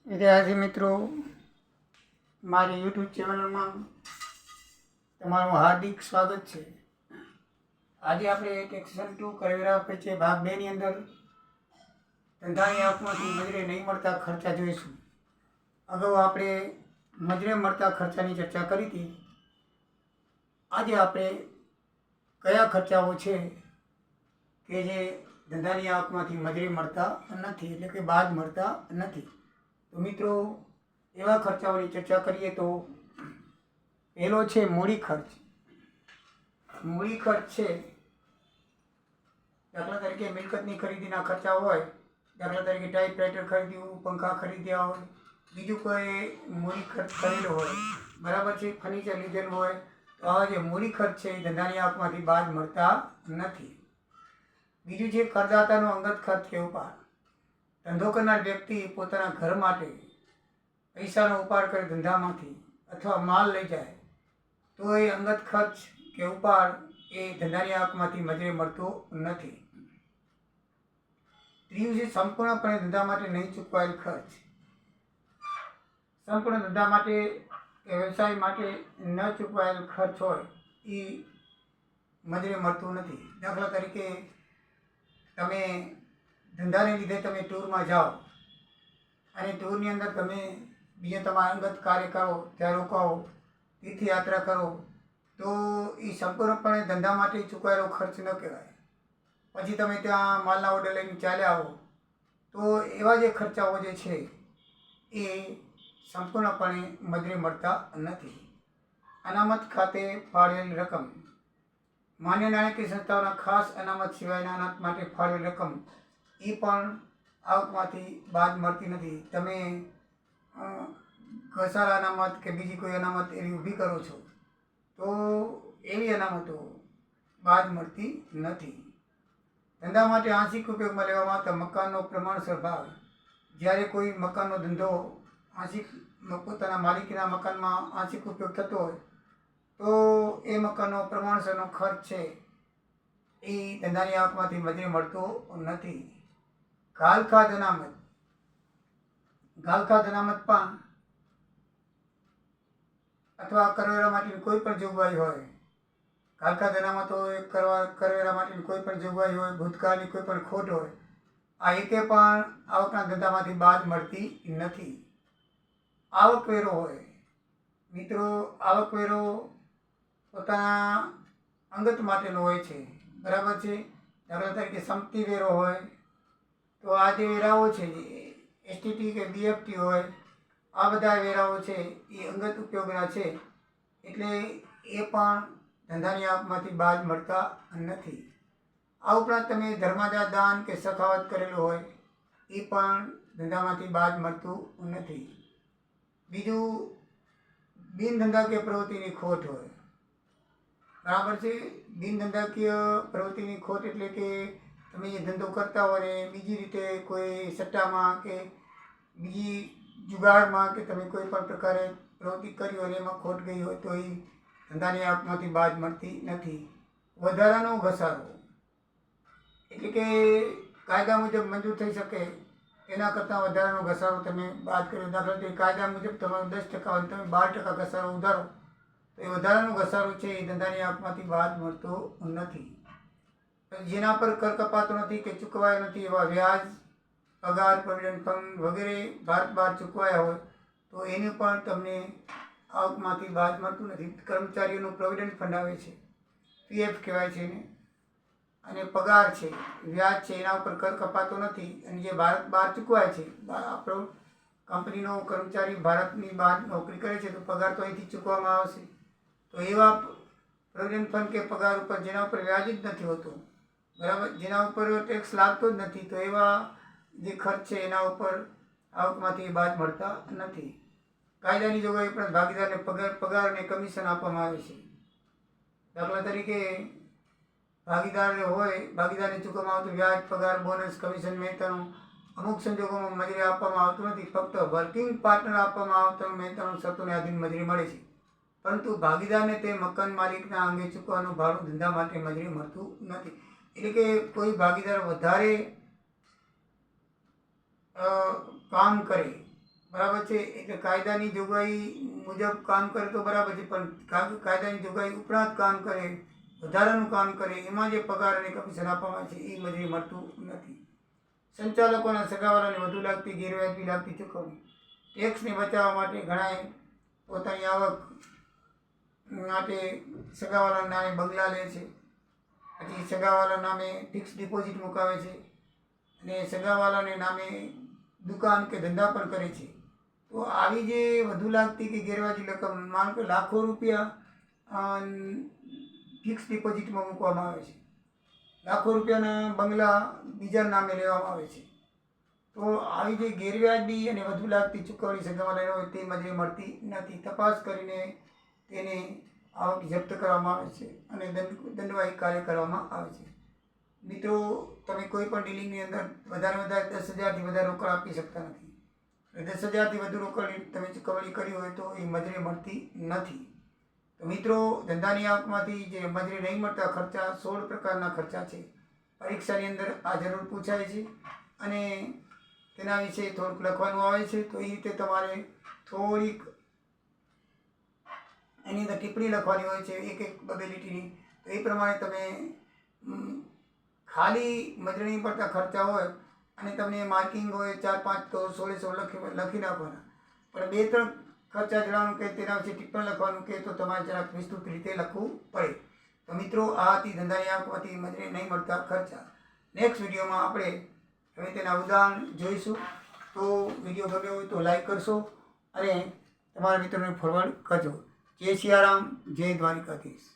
વિદ્યાર્થી મિત્રો, મારી યુટ્યુબ ચેનલમાં તમારું હાર્દિક સ્વાગત છે. આજે આપણે સેક્શન 2 કરવેરા પેચે ભાગ 2 ની અંદર ધંધાની આવકમાંથી મજૂરી નહીં મળતા ખર્ચા જોઈશું. અગાઉ આપણે મજૂરી મળતા ખર્ચાની ચર્ચા કરી હતી. આજે આપણે કયા ખર્ચાઓ છે કે જે ધંધાની આવકમાંથી મજૂરી મળતા નથી, એટલે કે બાદ મળતા નથી. તો મિત્રો, એવા ખર્ચાઓની ચર્ચા કરીએ તો પહેલો છે મૂડી ખર્ચ. મૂડી ખર્ચ છે, દાખલા તરીકે મિલકતની ખરીદીના ખર્ચા હોય, દાખલા તરીકે ટાઈપરાઇટર ખરીદ્યું, પંખા ખરીદ્યા હોય, બીજું કોઈ મૂડી ખર્ચ કરેલો હોય, બરાબર છે, ફર્નિચર લીધેલું હોય, તો આવા જે મૂડી ખર્ચ છે એ ધંધાની આવકમાંથી બાદ મળતા નથી. બીજું છે કરદાતાનો અંગત ખર્ચ કે ઉપાડ. ધંધો કરનાર વ્યક્તિ પોતાના ઘર માટે પૈસાનો ઉપાડ કરે ધંધામાંથી અથવા માલ લઈ જાય તો એ અંગત ખર્ચ કે ઉપાડ એ ધંધાની આવકમાંથી મજૂરી મળતો નથી. ત્રીજું છે સંપૂર્ણપણે ધંધા માટે નહીં ચૂકવાયેલ ખર્ચ. સંપૂર્ણ ધંધા માટે કે વ્યવસાય માટે ન ચૂકવાયેલ ખર્ચ હોય એ મજૂરી મળતું નથી. દાખલા તરીકે તમે ધંધાને લીધે તમે ટૂરમાં જાઓ અને ટૂરની અંદર તમે બીજા તમારા અંગત કાર્ય કરો, ત્યાં રોકાવો, તીર્થયાત્રા કરો, તો એ સંપૂર્ણપણે ધંધા માટે ચૂકવાયેલો ખર્ચ ન કહેવાય. પછી તમે ત્યાં માલના ઓર્ડર લઈને ચાલ્યા આવો તો એવા જે ખર્ચાઓ જે છે એ સંપૂર્ણપણે મજૂરી મળતા નથી. અનામત ખાતે ફાળવેલ રકમ. માન્ય નાણાકીય સંસ્થાઓના ખાસ અનામત સિવાયના અનામત માટે ફાળવેલ રકમ એ પણ આવકમાંથી બાદ મળતી નથી. તમે ઘસારા અનામત કે બીજી કોઈ અનામત એવી ઊભી કરો છો તો એવી અનામતો બાદ મળતી નથી. ધંધા માટે આંશિક ઉપયોગમાં લેવામાં આવતા મકાનનો પ્રમાણસર ભાવ. જ્યારે કોઈ મકાનનો ધંધો આંશિક પોતાના માલિકીના મકાનમાં આંશિક ઉપયોગ થતો હોય તો એ મકાનનો પ્રમાણસરનો ખર્ચ છે એ ધંધાની આવકમાંથી મજૂરી મળતો નથી. ઘાલખાદ અનામત. ઘાલખાદ અનામત પણ અથવા કરવેરા માટેની કોઈ પણ જોગવાઈ હોય, ઘાલખાદ અનામત હોય, કરવેરા માટેની કોઈ પણ જોગવાઈ હોય, ભૂતકાળની કોઈ પણ ખોટ હોય, આ એકે પણ આવકના ધંધામાંથી બાદ મળતી નથી. આવકવેરો હોય. મિત્રો, આવકવેરો પોતાના અંગત માટેનો હોય છે, બરાબર છે. દાખલા તરીકે સંપત્તિ વેરો હોય તો આ જે વેરાઓ છે, એસટીટી કે બીએફટી હોય, આ બધા વેરાઓ છે એ અંગત ઉપયોગના છે, એટલે એ પણ ધંધાની આવકમાંથી બાદ મળતા નથી. આ ઉપરાંત તમે ધર્માદા, દાન કે સખાવત કરેલું હોય એ પણ ધંધામાંથી બાદ મળતું નથી. બીજું, બિનધંધાકીય પ્રવૃત્તિની ખોટ હોય, બરાબર છે. બિનધંધાકીય પ્રવૃત્તિની ખોટ એટલે કે તમે જે ધંધો કરતા હોય ને બીજી રીતે કોઈ સટ્ટામાં કે બીજી જુગાડમાં કે તમે કોઈ પણ પ્રકારે પ્રવૃત્તિ કરી હોય એમાં ખોટ ગઈ હોય તો એ ધંધાની આવકમાંથી બાદ મળતી નથી. વધારાનો ઘસારો એટલે કે કાયદા મુજબ મંજૂર થઈ શકે એના કરતાં વધારાનો ઘસારો તમે બાદ કર્યો. દાખલા તરીકે કાયદા મુજબ તમારું 10% હોય તમે 12% ઘસારો ઉધારો તો એ વધારાનો ઘસારો છે એ ધંધાની આવકમાંથી બાદ મળતો નથી. જેના પર કર કપાતો નથી કે ચૂકવાયો નથી એવા વ્યાજ, પગાર, પ્રોવિડન્ટ ફંડ વગેરે ભારત બહાર ચૂકવાયા હોય તો એનું પણ તમને આવકમાંથી બાદ મળતું નથી. કર્મચારીઓનું પ્રોવિડન્ટ ફંડ આવે છે, પીએફ કહેવાય છે એને, અને પગાર છે, વ્યાજ છે, એના ઉપર કર કપાતો નથી. અને જે ભારત બહાર ચૂકવાય છે, આપણો કંપનીનો કર્મચારી ભારતની બહાર નોકરી કરે છે તો પગાર તો અહીંથી ચૂકવવામાં આવશે. તો એવા પ્રોવિડન્ટ ફંડ કે પગાર ઉપર જેના ઉપર વ્યાજ જ નથી હોતું, બરાબર, જેના ઉપર ટેક્સ લાગતો જ નથી, તો એવા જે ખર્ચ છે એના ઉપર આવકમાંથી બાદ મળતા નથી. કાયદાની જોગવાઈ ઉપરાંત ભાગીદારને પગાર અને કમિશન આપવામાં આવે છે. દાખલા તરીકે ભાગીદાર હોય, ભાગીદારને ચૂકવવામાં આવતું વ્યાજ, પગાર, બોનસ, કમિશન, મહેનતાણું અમુક સંજોગોમાં મજૂરી આપવામાં આવતું નથી. ફક્ત વર્કિંગ પાર્ટનર આપવામાં આવતું મહેનતાણું શરતોને આધીન મજૂરી મળે છે, પરંતુ ભાગીદારને તે મકાન માલિકના અંગે ચૂકવવાનું ભાડું ધંધા માટે મજૂરી મળતું નથી. એટલે કે કોઈ ભાગીદાર વધારે કામ કરે બરાબર છે. એટલે કાયદાની જોગવાઈ મુજબ કામ કરે તો બરાબર છે, પણ કાયદાની જોગવાઈ ઉપરાંત કામ કરે, વધારાનું કામ કરે, એમાં જે પગાર અને કમિશન આપવામાં આવે છે એ મજૂરી મળતું નથી. સંચાલકોના સગાવાલાને વધુ લાગતી ગેરવ્યાજબી લાગતી ચૂકવણી. ટેક્સને બચાવવા માટે ઘણાએ પોતાની આવક માટે સગાવાલાના નામે બંગલા લે છે, પછી સગાવાલા નામે ફિક્સ ડિપોઝિટ મુકાવે છે, અને સગાવાલાને નામે દુકાન કે ધંધા પણ કરે છે. તો આવી જે વધુ લાગતી કે ગેરવ્યાજબી રકમ, માનો કે લાખો રૂપિયા ફિક્સ ડિપોઝિટમાં મૂકવામાં આવે છે, લાખો રૂપિયાના બંગલા બીજા નામે લેવામાં આવે છે. તો આવી જે ગેરવ્યાજબી અને વધુ લાગતી ચૂકવણી સગાવાલાને હોય તે મજૂરી મળતી નથી. તપાસ કરીને તેને આવક જપ્ત કરવામાં આવે છે અને દંડવાહી કાર્ય કરવામાં આવે છે. મિત્રો, તમે કોઈ પણ ડીલિંગની અંદર વધારે 10,000થી વધારે રોકડ આપી શકતા નથી. 10,000થી વધુ રોકડ તમે ચૂકવણી કરી હોય તો એ મજૂરી મળતી નથી. તો મિત્રો, ધંધાની આવકમાંથી જે મજૂરી નહીં મળતા ખર્ચા 16 પ્રકારના ખર્ચા છે. પરીક્ષાની અંદર આ જરૂર પૂછાય છે અને તેના વિશે થોડુંક લખવાનું આવે છે. તો એ રીતે તમારે થોડીક એની અંદર ટિપ્પણી લખવાની હોય છે, એક બબે લીટીની. તો એ પ્રમાણે તમે ખાલી મજૂરી પડતા ખર્ચા હોય અને તમને માર્કિંગ હોય 4-5 તો 16 લખી નાખવાના, પણ 2-3 ખર્ચા જણાવવાનું કે તેના વિશે ટિપ્પણી લખવાનું કે તો તમારે જરાક વિસ્તૃત રીતે લખવું પડે. તો મિત્રો, આ હતી ધંધાની આવકમાંથી મજૂરી નહીં મળતા ખર્ચા. નેક્સ્ટ વિડીયોમાં આપણે હવે તેના ઉદાહરણ જોઈશું. તો વિડીયો ગમ્યો હોય તો લાઈક કરશો અને તમારા મિત્રોને ફોરવર્ડ કરજો. જય સિયારામ, જય દ્વારિકાધીશ.